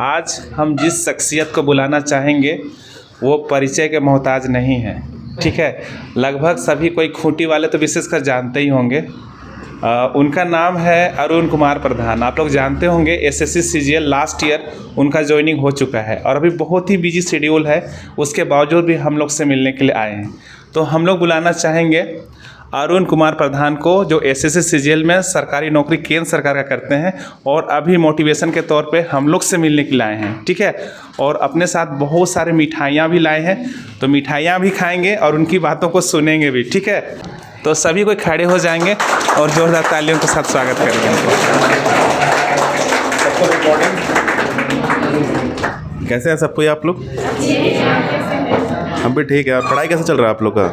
आज हम जिस शख्सियत को बुलाना चाहेंगे वो परिचय के मोहताज नहीं है, ठीक है। लगभग सभी कोई खूंटी वाले तो विशेषकर जानते ही होंगे। उनका नाम है अरुण कुमार प्रधान। आप लोग जानते होंगे एसएससी सीजीएल लास्ट ईयर उनका ज्वाइनिंग हो चुका है और अभी बहुत ही बिजी शेड्यूल है, उसके बावजूद भी हम लोग से मिलने के लिए आए हैं। तो हम लोग बुलाना चाहेंगे अरुण कुमार प्रधान को, जो एसएससी सीजीएल में सरकारी नौकरी केंद्र सरकार का करते हैं और अभी मोटिवेशन के तौर पे हम लोग से मिलने के लिए आए हैं, ठीक है। और अपने साथ बहुत सारे मिठाइयाँ भी लाए हैं, तो मिठाइयाँ भी खाएंगे और उनकी बातों को सुनेंगे भी, ठीक है। तो सभी कोई खड़े हो जाएंगे और जोरदार तालियों के साथ स्वागत करेंगे। कैसे हैं सब कोई आप लोग? हम भी ठीक है। पढ़ाई कैसे चल रहा है आप लोग का?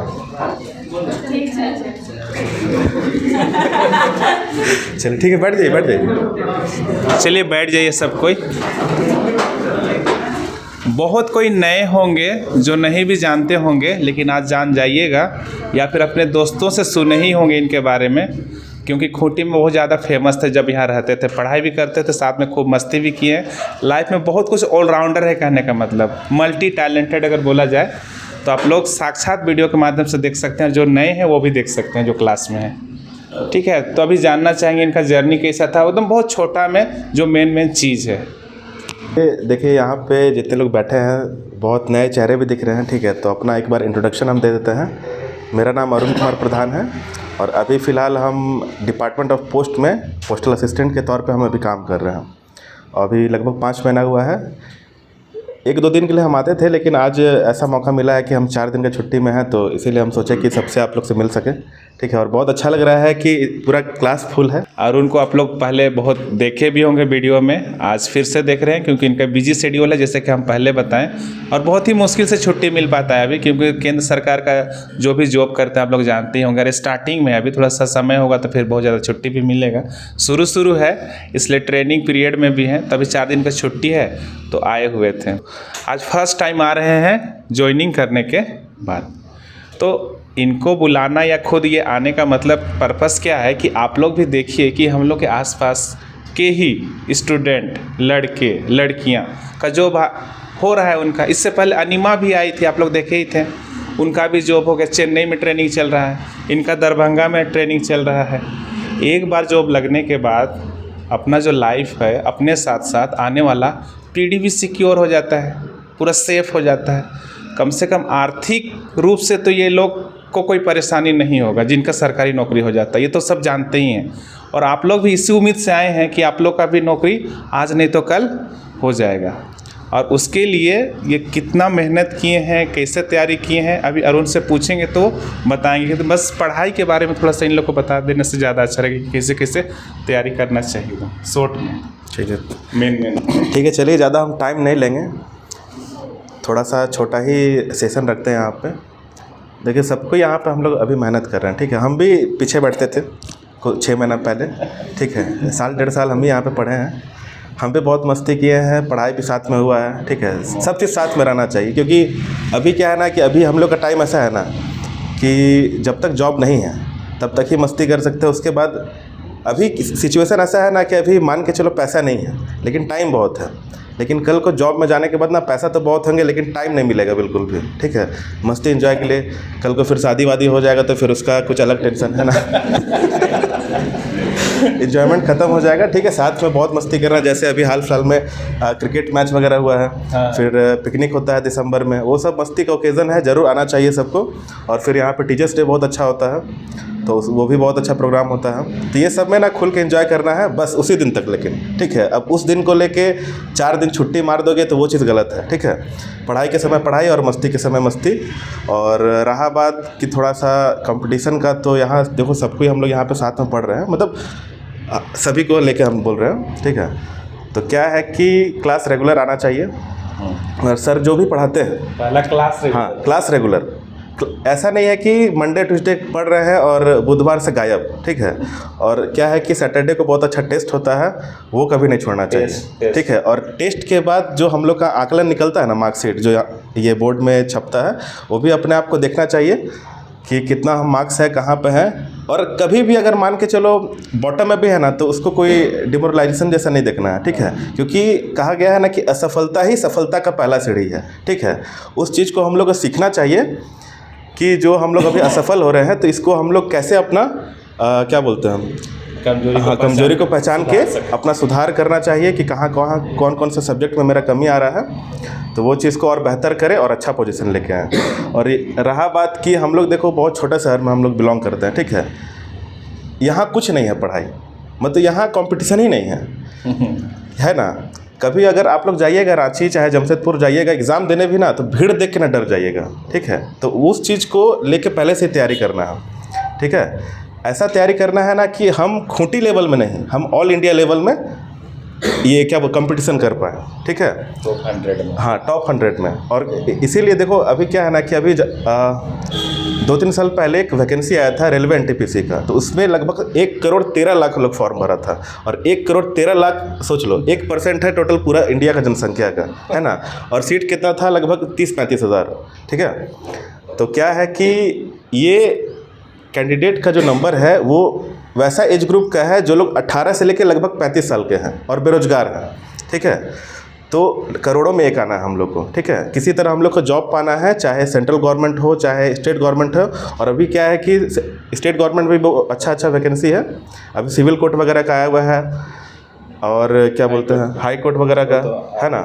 चलिए ठीक है, बैठ जाइए। चलिए बैठ जाइए सब कोई। बहुत कोई नए होंगे जो नहीं भी जानते होंगे, लेकिन आज जान जाइएगा, या फिर अपने दोस्तों से सुने ही होंगे इनके बारे में, क्योंकि खूंटी में बहुत ज़्यादा फेमस थे। जब यहाँ रहते थे पढ़ाई भी करते थे, साथ में खूब मस्ती भी किए। लाइफ में बहुत कुछ ऑलराउंडर है, कहने का मतलब मल्टी टैलेंटेड अगर बोला जाए तो। आप लोग साक्षात वीडियो के माध्यम से देख सकते हैं, जो नए हैं वो भी देख सकते हैं जो क्लास में है, ठीक है। तो अभी जानना चाहेंगे इनका जर्नी कैसा था, एकदम बहुत छोटा में जो मेन चीज़ है। देखिए यहाँ पे जितने लोग बैठे हैं बहुत नए चेहरे भी दिख रहे हैं, ठीक है। तो अपना एक बार इंट्रोडक्शन हम दे देते हैं। मेरा नाम अरुण कुमार प्रधान है और अभी फ़िलहाल हम डिपार्टमेंट ऑफ पोस्ट में पोस्टल असिस्टेंट के तौर पे हम अभी काम कर रहे हैं। अभी लगभग 5 महीना हुआ है। 1-2 दिन के लिए हम आते थे, लेकिन आज ऐसा मौका मिला है कि हम 4 दिन की छुट्टी में हैं, तो इसीलिए हम सोचे कि सबसे आप लोग से मिल सके, ठीक है। और बहुत अच्छा लग रहा है कि पूरा क्लास फुल है। अरुण को आप लोग पहले बहुत देखे भी होंगे वीडियो में, आज फिर से देख रहे हैं क्योंकि इनका बिजी शेड्यूल है, जैसे कि हम पहले बताएं। और बहुत ही मुश्किल से छुट्टी मिल पाता है अभी, क्योंकि केंद्र सरकार का जो भी जॉब करते हैं आप लोग जानते ही होंगे। अरे स्टार्टिंग में अभी थोड़ा सा समय होगा तो फिर बहुत ज़्यादा छुट्टी भी मिलेगा। शुरू है, इसलिए ट्रेनिंग पीरियड में भी हैं, तभी 4 दिन का छुट्टी है तो आए हुए थे। आज फर्स्ट टाइम आ रहे हैं ज्वाइनिंग करने के बाद। तो इनको बुलाना या खुद ये आने का मतलब पर्पस क्या है कि आप लोग भी देखिए कि हम लोग के आसपास के ही स्टूडेंट, लड़के लड़कियां का जॉब हो रहा है उनका। इससे पहले अनिमा भी आई थी, आप लोग देखे ही थे, उनका भी जॉब हो गया। चेन्नई में ट्रेनिंग चल रहा है, इनका दरभंगा में ट्रेनिंग चल रहा है। एक बार जॉब लगने के बाद अपना जो लाइफ है, अपने साथ साथ आने वाला पीढ़ी भी सिक्योर हो जाता है, पूरा सेफ हो जाता है। कम से कम आर्थिक रूप से तो ये लोग को कोई परेशानी नहीं होगा जिनका सरकारी नौकरी हो जाता है, ये तो सब जानते ही हैं। और आप लोग भी इसी उम्मीद से आए हैं कि आप लोग का भी नौकरी आज नहीं तो कल हो जाएगा। और उसके लिए ये कितना मेहनत किए हैं, कैसे तैयारी किए हैं, अभी अरुण से पूछेंगे तो बताएंगे। तो बस पढ़ाई के बारे में थोड़ा सा इन लोग को बता देने से ज़्यादा अच्छा रहेगा कि कैसे कैसे तैयारी करना चाहिए शॉर्ट में, ठीक है। मेन ठीक है, चलिए ज़्यादा हम टाइम नहीं लेंगे, थोड़ा सा छोटा ही सेशन रखते हैं यहाँ पे। देखिए सबको यहाँ पे हम लोग अभी मेहनत कर रहे हैं, ठीक है। हम भी पीछे बैठते थे 6 महीना पहले, ठीक है। 1.5 साल हम भी यहाँ पे पढ़े हैं, हम भी बहुत मस्ती किए हैं, पढ़ाई भी साथ में हुआ है, ठीक है। सब चीज़ साथ में रहना चाहिए, क्योंकि अभी क्या है ना कि अभी हम लोग का टाइम ऐसा है ना कि जब तक जॉब नहीं है तब तक ही मस्ती कर सकते हैं। उसके बाद अभी सिचुएशन ऐसा है ना कि अभी मान के चलो पैसा नहीं है लेकिन टाइम बहुत है, लेकिन कल को जॉब में जाने के बाद ना पैसा तो बहुत होंगे लेकिन टाइम नहीं मिलेगा बिल्कुल भी, ठीक है। मस्ती एंजॉय के लिए कल को फिर शादी वादी हो जाएगा तो फिर उसका कुछ अलग टेंशन है ना। एंजॉयमेंट खत्म हो जाएगा, ठीक है। साथ में बहुत मस्ती करना, जैसे अभी हाल फिलहाल में क्रिकेट मैच वगैरह हुआ है, फिर पिकनिक होता है दिसंबर में, वो सब मस्ती का ओकेज़न है, ज़रूर आना चाहिए सबको। और फिर यहाँ पे टीचर्स डे बहुत अच्छा होता है, तो वो भी बहुत अच्छा प्रोग्राम होता है। तो ये सब में ना खुल के एंजॉय करना है बस उसी दिन तक, लेकिन ठीक है। अब उस दिन को लेके 4 दिन छुट्टी मार दोगे तो वो चीज़ गलत है, ठीक है। पढ़ाई के समय पढ़ाई और मस्ती के समय मस्ती। और रहा बात कि थोड़ा सा कंपटीशन का, तो यहाँ देखो सबको हम लोग यहाँ पे साथ में पढ़ रहे हैं, मतलब सभी को लेके हम बोल रहे हैं, ठीक है। तो क्या है कि क्लास रेगुलर आना चाहिए, और सर जो भी पढ़ाते हैं पहला क्लास, हाँ क्लास रेगुलर। ऐसा नहीं है कि मंडे ट्यूसडे पढ़ रहे हैं और बुधवार से गायब, ठीक है। और क्या है कि सैटरडे को बहुत अच्छा टेस्ट होता है, वो कभी नहीं छोड़ना चाहिए, ठीक है। और टेस्ट के बाद जो हम लोग का आकलन निकलता है ना, मार्कशीट जो ये बोर्ड में छपता है, वो भी अपने आप को देखना चाहिए कि कितना हम मार्क्स है, कहाँ पे है, और कभी भी अगर मान के चलो बॉटम में भी है ना, तो उसको कोई डिमोरलाइजेशन जैसा नहीं देखना है, ठीक है। क्योंकि कहा गया है ना कि असफलता ही सफलता का पहला सीढ़ी है, ठीक है। उस चीज़ को हम लोग को सीखना चाहिए कि जो हम लोग अभी असफल हो रहे हैं, तो इसको हम लोग कैसे अपना क्या बोलते हैं हम, कमजोरी को पहचान के अपना सुधार करना चाहिए कि कहाँ कौन कौन से सब्जेक्ट में मेरा कमी आ रहा है, तो वो चीज़ को और बेहतर करें और अच्छा पोजीशन लेके आएँ। और रहा बात कि हम लोग देखो बहुत छोटे शहर में हम लोग बिलोंग करते हैं, ठीक है। यहाँ कुछ नहीं है पढ़ाई, मतलब यहाँ कंपटीशन ही नहीं है ना। कभी अगर आप लोग जाइएगा रांची चाहे जमशेदपुर जाइएगा एग्ज़ाम देने भी ना, तो भीड़ देख के ना डर जाइएगा, ठीक है। तो उस चीज़ को लेके पहले से तैयारी करना है, ठीक है। ऐसा तैयारी करना है ना कि हम खूंटी लेवल में नहीं, हम ऑल इंडिया लेवल में ये क्या वो कंपटीशन कर पाए, ठीक है, टॉप 100 में। हाँ, टॉप 100 में। और इसीलिए देखो अभी क्या है ना कि अभी 2-3 साल पहले एक वैकेंसी आया था रेलवे एनटीपीसी का, तो उसमें लगभग 1,13,00,000 लोग फॉर्म भरा था। और 1,13,00,000 सोच लो, 1% है टोटल पूरा इंडिया का जनसंख्या का, है ना। और सीट कितना था, लगभग 30-35 हज़ार, ठीक है। तो क्या है कि ये कैंडिडेट का जो नंबर है वो वैसा एज ग्रुप का है जो लोग 18 से लेकर लगभग 35 साल के हैं और बेरोजगार हैं, ठीक है। तो करोड़ों में एक आना है हम लोग को, ठीक है। किसी तरह हम लोग को जॉब पाना है, चाहे सेंट्रल गवर्नमेंट हो चाहे स्टेट गवर्नमेंट हो। और अभी क्या है कि स्टेट गवर्नमेंट में भी अच्छा वैकेंसी है। अभी सिविल कोर्ट वगैरह का आया हुआ है, और क्या बोलते हैं हाई कोर्ट वगैरह का, है ना।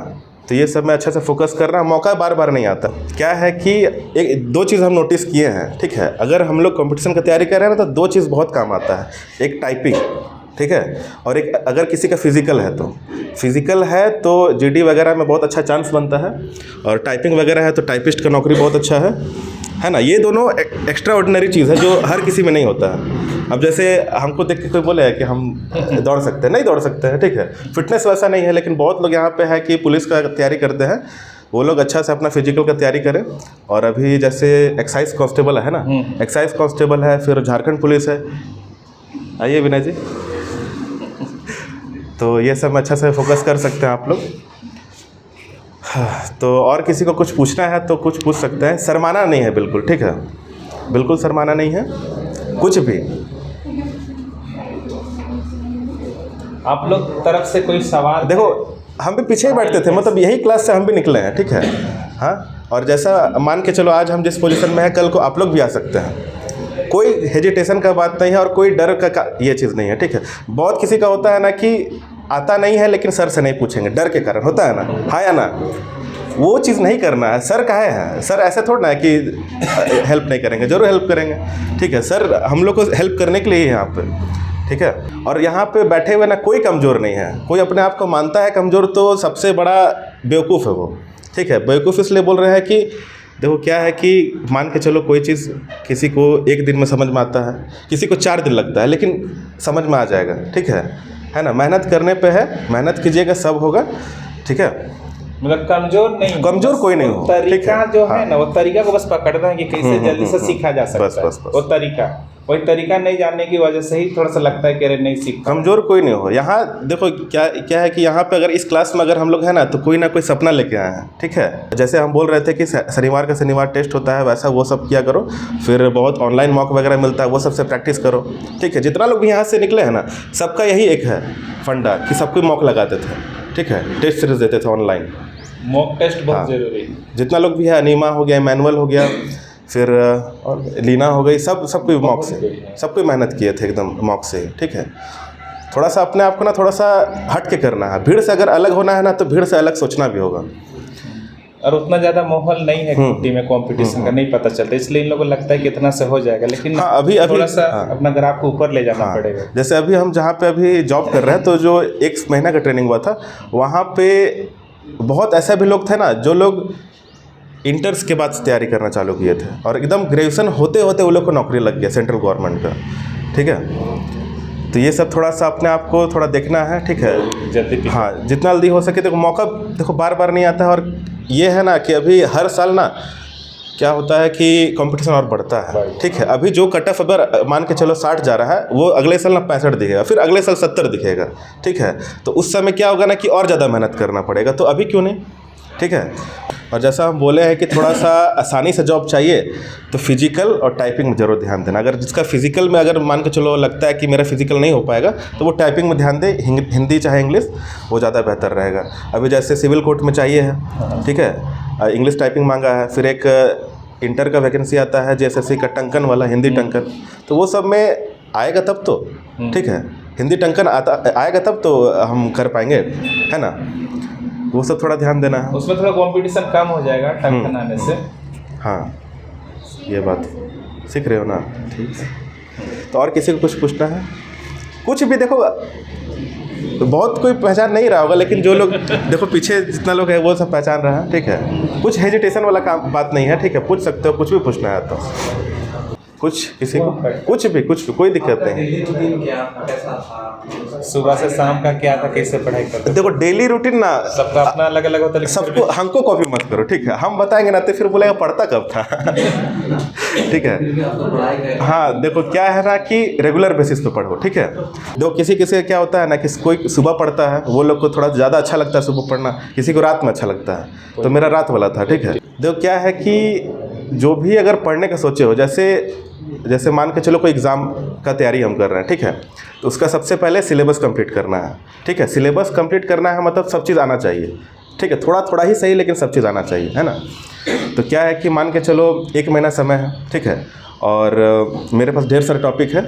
तो ये सब में अच्छे से फोकस कर रहा हूँ, मौका बार बार नहीं आता। क्या है कि एक 2 चीज़ हम नोटिस किए हैं, ठीक है। अगर हम लोग कंपटीशन की तैयारी कर रहे हैं ना, तो 2 चीज़ बहुत काम आता है। एक टाइपिंग, ठीक है, और एक अगर किसी का फिजिकल है तो जीडी वगैरह में बहुत अच्छा चांस बनता है, और टाइपिंग वगैरह है तो टाइपिस्ट का नौकरी बहुत अच्छा है ना। ये दोनों एक्स्ट्रा ऑर्डिनरी चीज़ है जो हर किसी में नहीं होता है। अब जैसे हमको देख के कोई बोले है कि हम दौड़ सकते हैं, नहीं दौड़ सकते हैं, ठीक है। फिटनेस वैसा नहीं है, लेकिन बहुत लोग यहाँ पे है कि पुलिस का तैयारी करते हैं, वो लोग अच्छा से अपना फिजिकल का तैयारी करें। और अभी जैसे एक्साइज कांस्टेबल है ना, एक्साइज कांस्टेबल है, फिर झारखंड पुलिस है। आइए विनय जी। तो ये सब अच्छा से फोकस कर सकते हैं आप लोग। तो और किसी को कुछ पूछना है तो कुछ पूछ सकते हैं, शर्माना नहीं है बिल्कुल, ठीक है, बिल्कुल शर्माना नहीं है कुछ भी। आप लोग तरफ से कोई सवाल? देखो हम भी पीछे ही बैठते थे, मतलब यही क्लास से हम भी निकले हैं, ठीक है। हाँ, और जैसा मान के चलो आज हम जिस पोजीशन में है, कल को आप लोग भी आ सकते हैं। कोई हेजिटेशन का बात नहीं है और कोई डर का ये चीज़ नहीं है, ठीक है। बहुत किसी का होता है ना कि आता नहीं है लेकिन सर से नहीं पूछेंगे, डर के कारण होता है ना, हाँ या ना। वो चीज़ नहीं करना है। सर काहे हैं, सर ऐसे थोड़ा ना है कि हेल्प नहीं करेंगे, जरूर हेल्प करेंगे, ठीक है। सर हम लोग को हेल्प करने के लिए ही यहाँ पे, ठीक है। और यहाँ पे बैठे हुए ना कोई कमज़ोर नहीं है, कोई अपने आप को मानता है कमज़ोर तो सबसे बड़ा बेवकूफ़ है वो, ठीक है। बेवकूफ़ इसलिए बोल रहे हैं कि देखो क्या है कि मान के चलो कोई चीज़ किसी को 1 दिन में समझ में आता है, किसी को 4 दिन लगता है, लेकिन समझ में आ जाएगा, ठीक है ना। मेहनत करने पे है, मेहनत कीजिएगा सब होगा, ठीक है। मतलब कमजोर कोई नहीं हो, तरीका जो है ना, वो तरीका को बस पकड़ना है कि कैसे जल्दी से सीखा जा सकता है। वो तरीका नहीं जानने की वजह से ही थोड़ा सा लगता है कि अरे नहीं सीख। कमजोर कोई नहीं हो। यहाँ देखो क्या है कि यहाँ पे अगर इस क्लास में अगर हम लोग हैं ना, तो कोई ना कोई सपना लेके आए हैं, ठीक है। जैसे हम बोल रहे थे कि शनिवार टेस्ट होता है, वैसा वो सब किया करो। फिर बहुत ऑनलाइन मॉक वगैरह मिलता है, वो सबसे प्रैक्टिस करो, ठीक है। जितना लोग भी यहाँ से निकले हैं ना, सबका यही एक है फंडा कि सबको मॉक लगाते थे, ठीक है। टेस्ट सीरीज देते थे ऑनलाइन, मॉक टेस्ट बहुत जरूरी है। जितना लोग भी है, अनीमा हो गया, मैनुअल हो गया, फिर और लीना हो गई, सब कोई मॉक से, सब कोई मेहनत किए थे एकदम मॉक से, ठीक है। थोड़ा सा अपने आप को ना थोड़ा सा हट के करना है। भीड़ से अगर अलग होना है ना, तो भीड़ से अलग सोचना भी होगा। और उतना ज़्यादा माहौल नहीं है कुट्टी में कंपटीशन का, नहीं पता चलता, इसलिए इन लोगों को लगता है कि इतना से हो जाएगा। लेकिन हाँ, अभी थोड़ा सा अपना ग्राफ को ऊपर ले जाना पड़ेगा। जैसे अभी हम जहाँ पे अभी जॉब कर रहे हैं, तो जो 1 महीना का ट्रेनिंग हुआ था, वहाँ पे बहुत ऐसे भी लोग थे ना, जो लोग इंटर्स के बाद तैयारी करना चालू किए थे, और एकदम ग्रेजुएशन होते होते वो लोग को नौकरी लग गया सेंट्रल गवर्नमेंट का, ठीक है। तो ये सब थोड़ा सा अपने आप को थोड़ा देखना है, ठीक है। जल्दी, हाँ, जितना जल्दी हो सके। देखो मौका देखो बार बार नहीं आता है, और ये है ना कि अभी हर साल ना क्या होता है कि कंपटीशन और बढ़ता है, ठीक है। अभी जो कट ऑफ अगर मान के चलो 60 जा रहा है, वो अगले साल ना 65 दिखेगा, फिर अगले साल 70 दिखेगा, ठीक है। तो उस समय क्या होगा ना कि और ज़्यादा मेहनत करना पड़ेगा। तो अभी क्यों नहीं, ठीक है। और जैसा हम बोले हैं कि थोड़ा सा आसानी से जॉब चाहिए तो फिजिकल और टाइपिंग में ज़रूर ध्यान देना। अगर जिसका फिजिकल में अगर मान के चलो लगता है कि मेरा फिजिकल नहीं हो पाएगा तो वो टाइपिंग में ध्यान दे, हिंदी चाहे इंग्लिश, वो ज़्यादा बेहतर रहेगा। अभी जैसे सिविल कोर्ट में चाहिए है, ठीक है, इंग्लिश टाइपिंग मांगा है, फिर एक इंटर का वैकेंसी आता है JSSC का टंकन वाला, हिंदी टंकन, तो वो सब में आएगा तब तो, ठीक है, हिंदी टंकन आएगा तब तो हम कर पाएंगे, है ना। वो सब थोड़ा ध्यान देना है, उसमें थोड़ा कंपटीशन कम हो जाएगा टंकन आने से। हाँ, ये बात सीख रहे हो ना, ठीक है। तो और किसी को कुछ पूछना है? कुछ भी देखो, बहुत कोई पहचान नहीं रहा होगा, लेकिन जो लोग देखो पीछे जितना लोग है वो सब पहचान रहा है, ठीक है। कुछ हेजिटेशन वाला काम बात नहीं है, ठीक है, पूछ सकते हो, कुछ भी पूछना है तो कुछ, किसी को कुछ भी कोई दिक्कत नहीं। सुबह से शाम का क्या था, कैसे पढ़ाई करते? देखो डेली रूटीन ना सबका अपना अलग अलग होता है, सबको, हमको कॉपी मत करो, ठीक है, हम बताएंगे ना तो फिर बोलेगा पढ़ता कब था। ठीक है, हाँ देखो क्या है ना कि रेगुलर बेसिस पे पढ़ो, ठीक है। देखो किसी किसी का क्या होता है ना कि कोई सुबह पढ़ता है, वो लोग को थोड़ा ज़्यादा अच्छा लगता है सुबह पढ़ना, किसी को रात में अच्छा लगता है, तो मेरा रात वाला था, ठीक है। देखो क्या है कि जो भी अगर पढ़ने का सोचे हो, जैसे मान के चलो कोई एग्ज़ाम का तैयारी हम कर रहे हैं, ठीक है, तो उसका सबसे पहले सिलेबस कंप्लीट करना है, ठीक है। सिलेबस कंप्लीट करना है मतलब सब चीज़ आना चाहिए, ठीक है, थोड़ा थोड़ा ही सही लेकिन सब चीज़ आना चाहिए, है ना। तो क्या है कि मान के चलो 1 महीना समय है, ठीक है, और मेरे पास ढेर सारे टॉपिक है,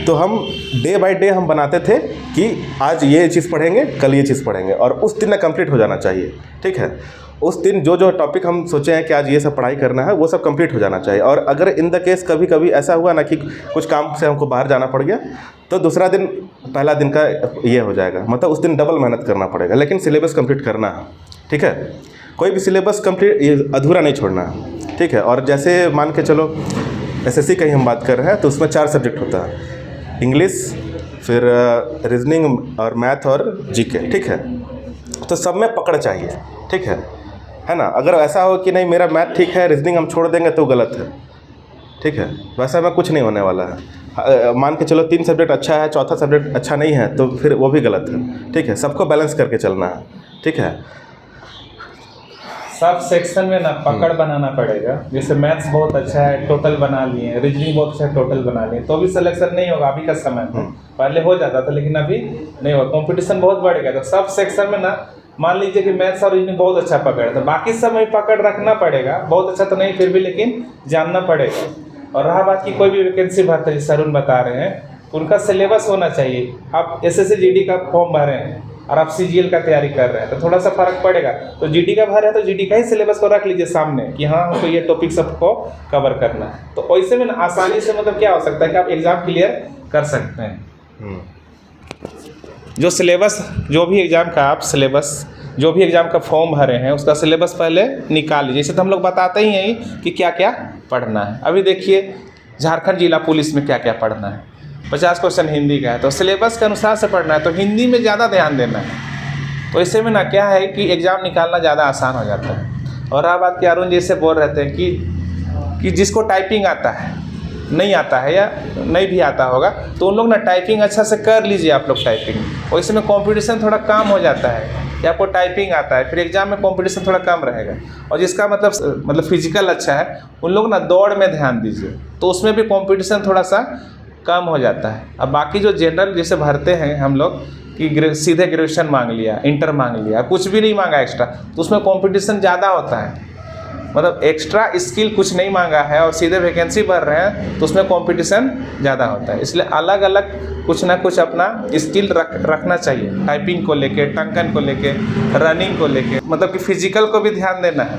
तो हम डे बाय डे हम बनाते थे कि आज ये चीज़ पढ़ेंगे, कल ये चीज़ पढ़ेंगे, और उस दिन ना कंप्लीट हो जाना चाहिए, ठीक है। उस दिन जो जो टॉपिक हम सोचे हैं कि आज ये सब पढ़ाई करना है, वो सब कंप्लीट हो जाना चाहिए। और अगर इन द केस कभी कभी ऐसा हुआ ना कि कुछ काम से हमको बाहर जाना पड़ गया, तो दूसरा दिन पहला दिन का ये हो जाएगा, मतलब उस दिन डबल मेहनत करना पड़ेगा, लेकिन सिलेबस कंप्लीट करना है, ठीक है। कोई भी सिलेबस कंप्लीट अधूरा नहीं छोड़ना है, ठीक है। और जैसे मान के चलो SSC का ही हम बात कर रहे हैं, तो उसमें 4 सब्जेक्ट होता है, इंग्लिश, फिर रीजनिंग और मैथ और GK, ठीक है। तो सब में पकड़ चाहिए, ठीक है ना। अगर ऐसा हो कि नहीं मेरा मैथ ठीक है, रीजनिंग हम छोड़ देंगे तो गलत है, ठीक है। वैसा में कुछ नहीं होने वाला है। मान के चलो 3 सब्जेक्ट अच्छा है, चौथा सब्जेक्ट अच्छा नहीं है, तो फिर वो भी गलत है, ठीक है। सबको बैलेंस करके चलना है, ठीक है। सब सेक्शन में ना पकड़ बनाना पड़ेगा। जैसे मैथ्स बहुत अच्छा है, टोटल बना लिए, रीजनिंग बहुत अच्छा है, टोटल बना लिए, तो भी सिलेक्शन नहीं होगा अभी का समय में। पहले हो जाता था लेकिन अभी नहीं होगा, कंपटीशन बहुत बढ़ गया। तो सब सेक्शन में ना मान लीजिए कि मैथ्स और रीजनिंग बहुत अच्छा पकड़ है, तो बाकी सब में पकड़ रखना पड़ेगा, बहुत अच्छा तो नहीं फिर भी, लेकिन जानना पड़ेगा। और रहा बात की कोई भी वैकेंसी भरते हैं, जैसे अरुण बता रहे हैं, उनका सिलेबस होना चाहिए। आप SSC GD का फॉर्म भरे हैं और आप CGL का तैयारी कर रहे हैं, तो थोड़ा सा फर्क पड़ेगा। तो GD का भर है तो GD का ही सिलेबस को रख लीजिए सामने कि हाँ हमको ये टॉपिक सबको कवर करना है। तो वैसे में ना आसानी से मतलब क्या हो सकता है कि आप एग्जाम क्लियर कर सकते हैं। जो सिलेबस, जो भी एग्ज़ाम का आप सिलेबस, जो भी एग्ज़ाम का फॉर्म भरे हैं उसका सिलेबस पहले निकाल लीजिए। जैसे तो हम लोग बताते ही हैं कि क्या क्या पढ़ना है। अभी देखिए झारखंड जिला पुलिस में क्या क्या पढ़ना है, 50 क्वेश्चन हिंदी का है, तो सिलेबस के अनुसार से पढ़ना है, तो हिंदी में ज़्यादा ध्यान देना है। तो इससे में ना क्या है कि एग्ज़ाम निकालना ज़्यादा आसान हो जाता है। और अब बात की अरुण जैसे बोल रहे थे कि जिसको टाइपिंग आता है, नहीं आता है या नहीं भी आता होगा, तो उन लोग ना टाइपिंग अच्छा से कर लीजिए आप लोग टाइपिंग, और इसमें कंपटीशन थोड़ा कम हो जाता है कि आपको टाइपिंग आता है, फिर एग्जाम में कंपटीशन थोड़ा कम रहेगा। और जिसका मतलब फिजिकल अच्छा है, उन लोग ना दौड़ में ध्यान दीजिए, तो उसमें भी कंपटीशन थोड़ा सा कम हो जाता है। अब बाकी जो जनरल जैसे भरते हैं हम लोग कि सीधे ग्रेजुएशन मांग लिया, इंटर मांग लिया, कुछ भी नहीं मांगा एक्स्ट्रा, तो उसमें कंपटीशन ज़्यादा होता है। मतलब एक्स्ट्रा स्किल कुछ नहीं मांगा है और सीधे वैकेंसी भर रहे हैं, तो उसमें कंपटीशन ज़्यादा होता है। इसलिए अलग अलग कुछ ना कुछ अपना स्किल रखना चाहिए, टाइपिंग को लेके, टंकन को लेके, रनिंग को लेके, मतलब कि फिजिकल को भी ध्यान देना है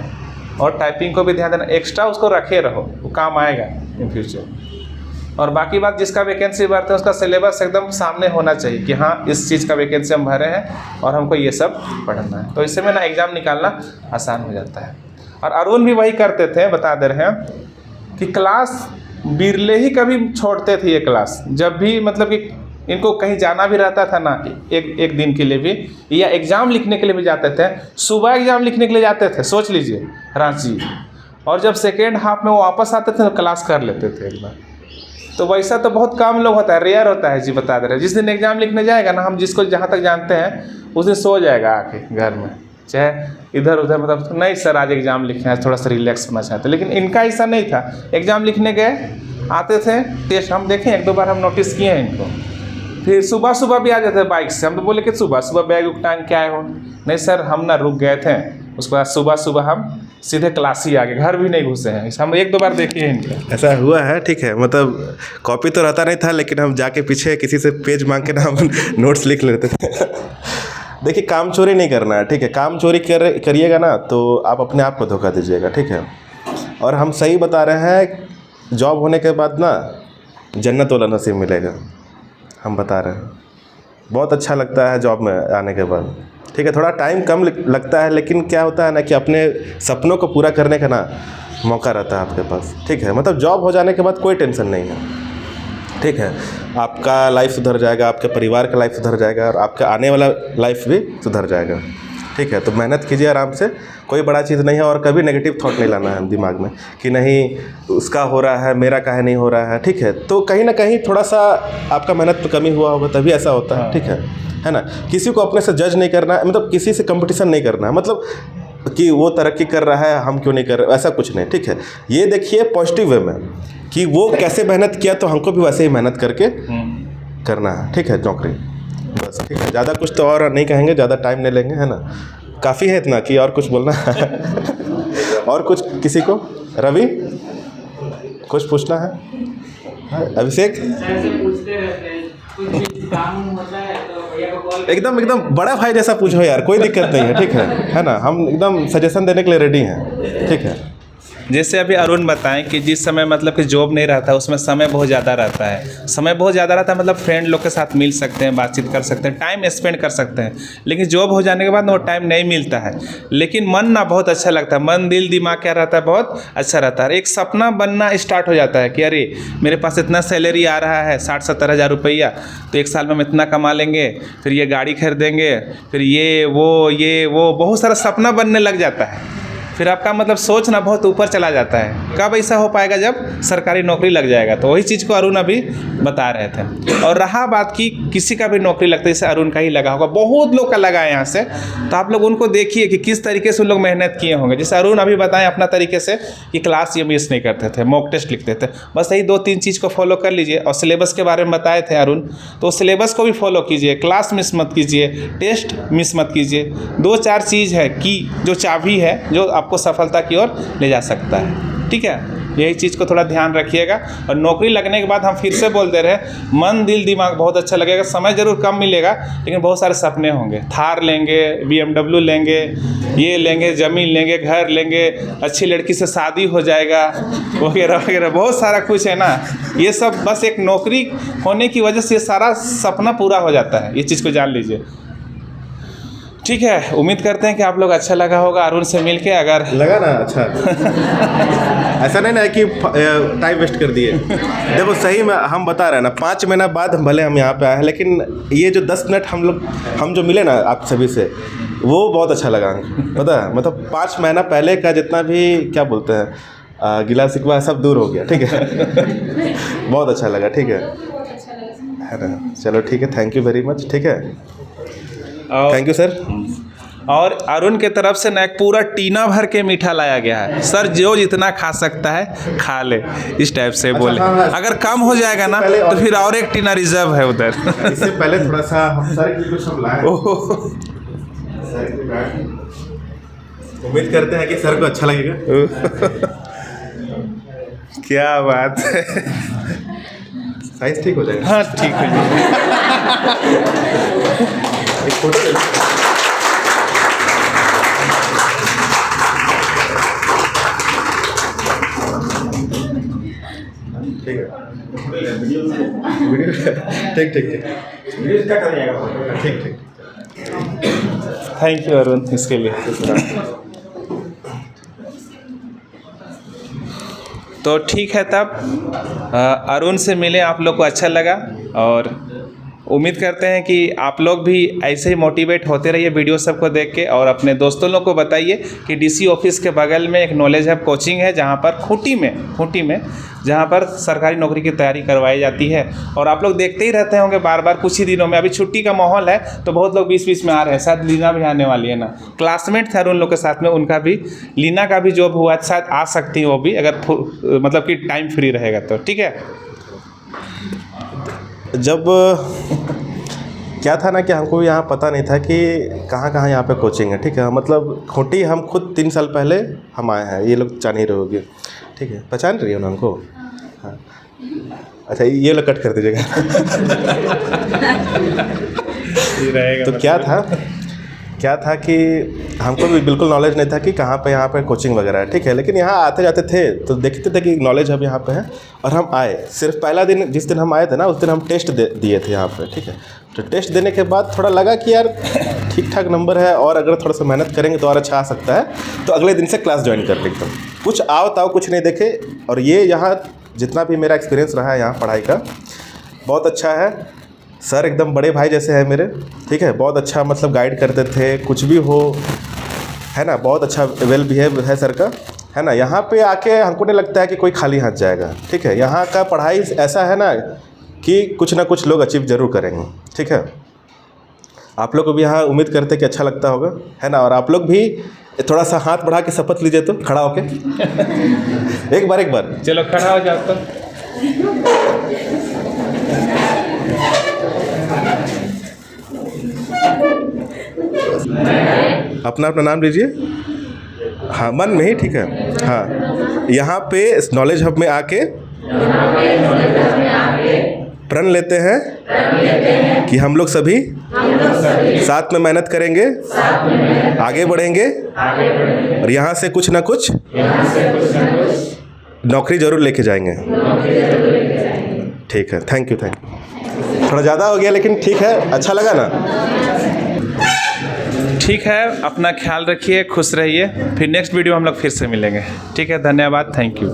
और टाइपिंग को भी ध्यान देना। एक्स्ट्रा उसको रखे रहो, वो काम आएगा इन फ्यूचर। और बाकी बात जिसका वैकेंसी भरते हैं उसका सिलेबस एकदम सामने होना चाहिए कि हाँ इस चीज़ का वैकेंसी हम भरे हैं और हमको ये सब पढ़ना है, तो इससे में ना एग्ज़ाम निकालना आसान हो जाता है। और अरुण भी वही करते थे, बता दे रहे हैं कि क्लास बिरले ही कभी छोड़ते थे ये क्लास, जब भी मतलब कि इनको कहीं जाना भी रहता था ना एक दिन के लिए भी, या एग्ज़ाम लिखने के लिए भी जाते थे, सुबह एग्ज़ाम लिखने के लिए जाते थे, सोच लीजिए रांची, और जब सेकेंड हाफ में वो वापस आते थे तो क्लास कर लेते थे एक बार। तो वैसा तो बहुत कम लोग होता है, रेयर होता है जी, बता दे रहे हैं। जिस दिन एग्ज़ाम लिखने जाएगा ना, हम जिसको जहाँ तक जानते हैं उस दिन सो जाएगा आके घर में, चाहे इधर उधर, मतलब तो नहीं सर आज एग्ज़ाम लिखे हैं, थोड़ा सा रिलैक्स होना चाहते। लेकिन इनका ऐसा नहीं था, एग्ज़ाम लिखने गए, आते थे टेस्ट, हम देखें एक दो बार हम नोटिस किए हैं इनको, फिर सुबह सुबह भी आ जाते थे बाइक से। हम तो बोले कि सुबह सुबह बैग उग टांग के आए हो। नहीं सर हम ना रुक गए थे, उसके बाद सुबह सुबह हम सीधे क्लास ही आ गए, घर भी नहीं घुसे हैं। हम एक दो बार देखे हैं इनके। ऐसा हुआ है, ठीक है। मतलब कॉपी तो रहता नहीं था, लेकिन हम जाके पीछे किसी से पेज मांग के ना हम नोट्स लिख लेते थे। देखिए काम चोरी नहीं करना है, ठीक है। काम चोरी करिएगा ना तो आप अपने आप को धोखा दीजिएगा, ठीक है। और हम सही बता रहे हैं, जॉब होने के बाद ना जन्नत वाला नसीब मिलेगा, हम बता रहे हैं। बहुत अच्छा लगता है जॉब में आने के बाद, ठीक है। थोड़ा टाइम कम लगता है, लेकिन क्या होता है ना कि अपने सपनों को पूरा करने का ना मौका रहता है आपके पास, ठीक है। मतलब जॉब हो जाने के बाद कोई टेंशन नहीं है, ठीक है। आपका लाइफ सुधर जाएगा, आपके परिवार का लाइफ सुधर जाएगा, और आपका आने वाला लाइफ भी सुधर जाएगा, ठीक है। तो मेहनत कीजिए आराम से, कोई बड़ा चीज़ नहीं है। और कभी नेगेटिव थॉट नहीं लाना है दिमाग में कि नहीं उसका हो रहा है, मेरा काहे नहीं हो रहा है, ठीक है। तो कहीं ना कहीं थोड़ा सा आपका मेहनत में कमी हुआ होगा, तभी ऐसा होता है, ठीक है ना। किसी को अपने से जज नहीं करना है, मतलब किसी से कंपटीशन नहीं करना है, मतलब कि वो तरक्की कर रहा है हम क्यों नहीं कर रहे, ऐसा कुछ नहीं, ठीक है। ये देखिए पॉजिटिव वे में कि वो कैसे मेहनत किया, तो हमको भी वैसे ही मेहनत करके करना है, ठीक है, नौकरी, बस, ठीक है। ज़्यादा कुछ तो और नहीं कहेंगे, ज़्यादा टाइम नहीं लेंगे, है ना। काफ़ी है इतना कि और कुछ बोलना है। और कुछ किसी को, रवि कुछ पूछना है? अभिषेक एकदम बड़ा भाई जैसा पूछो यार, कोई दिक्कत नहीं है, ठीक है ना। हम एकदम सजेशन देने के लिए रेडी हैं, ठीक है। जैसे अभी अरुण बताएं कि जिस समय मतलब कि जॉब नहीं रहता उसमें समय बहुत ज़्यादा रहता है, समय बहुत ज़्यादा रहता है, मतलब फ्रेंड लोग के साथ मिल सकते हैं, बातचीत कर सकते हैं, टाइम स्पेंड कर सकते हैं। लेकिन जॉब हो जाने के बाद वो टाइम नहीं मिलता है, लेकिन मन ना बहुत अच्छा लगता है, मन दिल दिमाग क्या रहता है, बहुत अच्छा रहता है। एक सपना बनना स्टार्ट हो जाता है कि अरे मेरे पास इतना सैलरी आ रहा है 60-70 हज़ार रुपया, तो एक साल में हम इतना कमा लेंगे, फिर ये गाड़ी खरीदेंगे, फिर ये वो बहुत सारा सपना बनने लग जाता है। फिर आपका मतलब सोचना बहुत ऊपर चला जाता है। कब ऐसा हो पाएगा? जब सरकारी नौकरी लग जाएगा। तो वही चीज़ को अरुण अभी बता रहे थे। और रहा बात की किसी का भी नौकरी लगता है, जैसे अरुण का ही लगा होगा, बहुत लोग का लगा है यहाँ से, तो आप लोग उनको देखिए कि किस तरीके से उन लोग मेहनत किए होंगे। जैसे अरुण अभी बताएं अपना तरीके से कि क्लास ये मिस नहीं करते थे, मॉक टेस्ट लिखते थे, बस यही 2-3 चीज़ को फॉलो कर लीजिए। और सिलेबस के बारे में बताए थे अरुण, तो सिलेबस को भी फॉलो कीजिए, क्लास मिस मत कीजिए, टेस्ट मिस मत कीजिए। 2-4 चीज़ है कि जो चाबी है जो आपको सफलता की ओर ले जा सकता है, ठीक है। यही चीज़ को थोड़ा ध्यान रखिएगा। और नौकरी लगने के बाद हम फिर से बोल दे रहे हैं, मन दिल दिमाग बहुत अच्छा लगेगा, समय ज़रूर कम मिलेगा, लेकिन बहुत सारे सपने होंगे। थार लेंगे, BMW लेंगे, ये लेंगे, ज़मीन लेंगे, घर लेंगे, अच्छी लड़की से शादी हो जाएगा, वगैरह वगैरह, बहुत सारा कुछ है ना। ये सब बस एक नौकरी होने की वजह से ये सारा सपना पूरा हो जाता है, ये चीज़ को जान लीजिए, ठीक है। उम्मीद करते हैं कि आप लोग अच्छा लगा होगा अरुण से मिलके। अगर लगा ना अच्छा ऐसा नहीं ना कि टाइम वेस्ट कर दिए। देखो सही में हम बता रहे हैं ना, 5 महीना बाद भले हम यहाँ पे आए हैं, लेकिन ये जो 10 मिनट हम जो मिले ना आप सभी से, वो बहुत अच्छा लगा पता है। मतलब 5 महीना पहले का जितना भी क्या बोलते हैं गिला शिकवा सब दूर हो गया, ठीक है। बहुत अच्छा लगा, ठीक है ना। चलो ठीक है, थैंक यू वेरी मच, ठीक है, थैंक यू सर। और अरुण के तरफ से ना एक पूरा टीना भर के मीठा लाया गया है। सर जो जितना खा सकता है खा ले, इस टाइप से बोले। हाँ, अगर कम हो जाएगा ना तो फिर और एक टीना रिजर्व है उधर। इससे पहले थोड़ा सा हम सर की कुछ हम लाए, उम्मीद करते हैं कि सर को अच्छा लगेगा। क्या बात है, साइज ठीक हो जाएगा। हाँ ठीक हो जाएगा। एक फोटो ठीक है, ठीक थैंक यू अरुण इसके लिए। तो ठीक है, तब अरुण से मिले, आप लोग को अच्छा लगा। और उम्मीद करते हैं कि आप लोग भी ऐसे ही मोटिवेट होते रहिए वीडियो सबको देख के, और अपने दोस्तों लोग को बताइए कि डीसी ऑफिस के बगल में एक नॉलेज हब कोचिंग है, जहां पर खूंटी में जहां पर सरकारी नौकरी की तैयारी करवाई जाती है। और आप लोग देखते ही रहते होंगे बार बार, कुछ ही दिनों में अभी छुट्टी का माहौल है तो बहुत लोग बीच में आ रहे हैं। शायद लीना भी आने वाली है ना, क्लासमेट थे उन लोग के साथ में, उनका भी लीना का भी जॉब हुआ, शायद आ सकती है वो भी, अगर मतलब कि टाइम फ्री रहेगा तो। ठीक है, जब क्या था ना कि हमको यहाँ पता नहीं था कि कहाँ यहाँ पे कोचिंग है। ठीक है, मतलब खूंटी हम खुद 3 साल पहले हम आए हैं, ये लोग जान ही रहे होगे। ठीक है, पहचान रही हो ना उनको? हाँ, अच्छा ये लोग कट कर दीजिएगा। तो क्या था कि हमको भी बिल्कुल नॉलेज नहीं था कि कहाँ पे यहाँ पे कोचिंग वगैरह है। ठीक है, लेकिन यहाँ आते जाते थे तो देखते थे कि नॉलेज अब यहाँ पे है, और हम आए। सिर्फ पहला दिन जिस दिन हम आए थे ना, उस दिन हम टेस्ट दिए थे यहाँ पे। ठीक है, तो टेस्ट देने के बाद थोड़ा लगा कि यार ठीक ठाक नंबर है, और अगर थोड़ा सा मेहनत करेंगे तो और अच्छा आ सकता है। तो अगले दिन से क्लास ज्वाइन कर ली एकदम, कुछ आओ ताओ कुछ नहीं देखे। और ये यहाँ जितना भी मेरा एक्सपीरियंस रहा है यहाँ पढ़ाई का, बहुत अच्छा है। सर एकदम बड़े भाई जैसे हैं मेरे। ठीक है, बहुत अच्छा मतलब गाइड करते थे, कुछ भी हो, है ना, बहुत अच्छा वेल बिहेव है सर का, है ना। यहाँ पे आके हमको नहीं लगता है कि कोई खाली हाथ जाएगा। ठीक है, यहाँ का पढ़ाई ऐसा है ना कि कुछ ना कुछ लोग अचीव ज़रूर करेंगे। ठीक है, आप लोग को भी यहाँ उम्मीद करते कि अच्छा लगता होगा, है ना। और आप लोग भी थोड़ा सा हाथ बढ़ा के शपथ लीजिए तो, खड़ा होके एक बार चलो खड़ा हो जाओ तो। अपना नाम लीजिए, हाँ, मन में ही। ठीक है, हाँ, यहाँ पे नॉलेज हब में आके प्रण लेते हैं कि हम लोग सभी साथ में मेहनत करेंगे, आगे बढ़ेंगे, और यहाँ से कुछ ना कुछ नौकरी ज़रूर लेके जाएंगे। ठीक है, थैंक यू। थोड़ा ज़्यादा हो गया लेकिन ठीक है, अच्छा लगा ना? ठीक है, अपना ख्याल रखिए, खुश रहिए। फिर नेक्स्ट वीडियो हम लोग फिर से मिलेंगे। ठीक है, धन्यवाद, थैंक यू।